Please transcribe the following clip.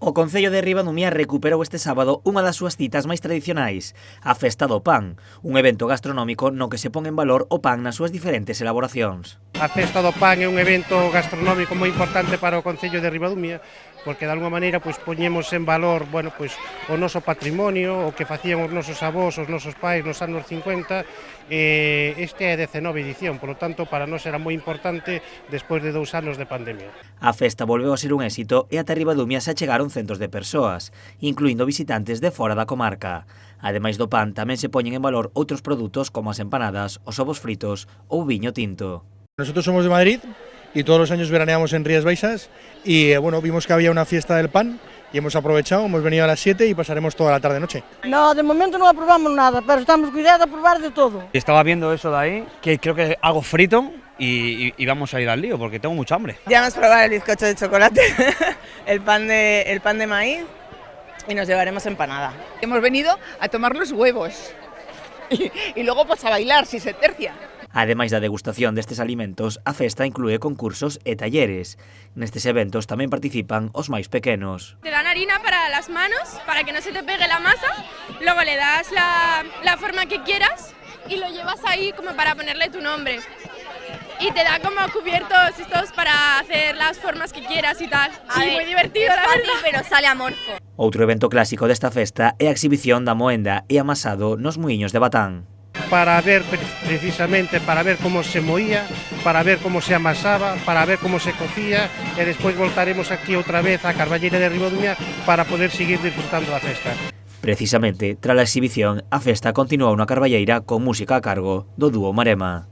O Concello de Ribadumia recuperou este sábado unha das súas citas máis tradicionais, a Festa do Pan, un evento gastronómico no que se pon en valor o pan nas súas diferentes elaboracións. A Festa do Pan é un evento gastronómico moi importante para o Concello de Ribadumia, porque de alguma maneira poñemos en valor, o noso patrimonio, o que facían os nosos avós, os nosos pais nos anos 50. Este é a 19ª edición, polo tanto, para nós era moi importante despois de 2 anos de pandemia. A festa volveu a ser un éxito e ata Ribadumia se achegaron centos de persoas, incluindo visitantes de fora da comarca. Ademais do pan, tamén se poñen en valor outros produtos como as empanadas, os ovos fritos ou o viño tinto. Nosotros somos de Madrid y todos los años veraneamos en Rías Baixas y vimos que había una fiesta del pan y hemos aprovechado, hemos venido a las 7 y pasaremos toda la tarde-noche. No, de momento no aprobamos nada, pero estamos con idea de aprobar de todo. Estaba viendo eso de ahí, que creo que hago frito y vamos a ir al lío porque tengo mucha hambre. Ya hemos probado el bizcocho de chocolate, el pan de maíz y nos llevaremos empanada. Hemos venido a tomar los huevos y luego a bailar si se tercia. Ademais da degustación destes alimentos, a festa inclúe concursos e talleres. Nestes eventos tamén participan os máis pequenos. Te dan harina para las manos, para que no se te pegue la masa, luego le das la forma que quieras y lo llevas ahí como para ponerle tu nombre. Y te da como cubiertos estos para hacer las formas que quieras y tal. Y muy divertido, la verdad. Pero sale amorfo. Outro evento clásico desta festa é a exhibición da moenda e amasado nos muiños de Batán. Para ver precisamente, para ver como se moía, para ver como se amasaba, para ver como se cocía e despois voltaremos aquí outra vez á Carballeira de Ribadumia para poder seguir disfrutando da festa. Precisamente, tras a exhibición, a festa continuou na Carballeira con música a cargo do dúo Marema.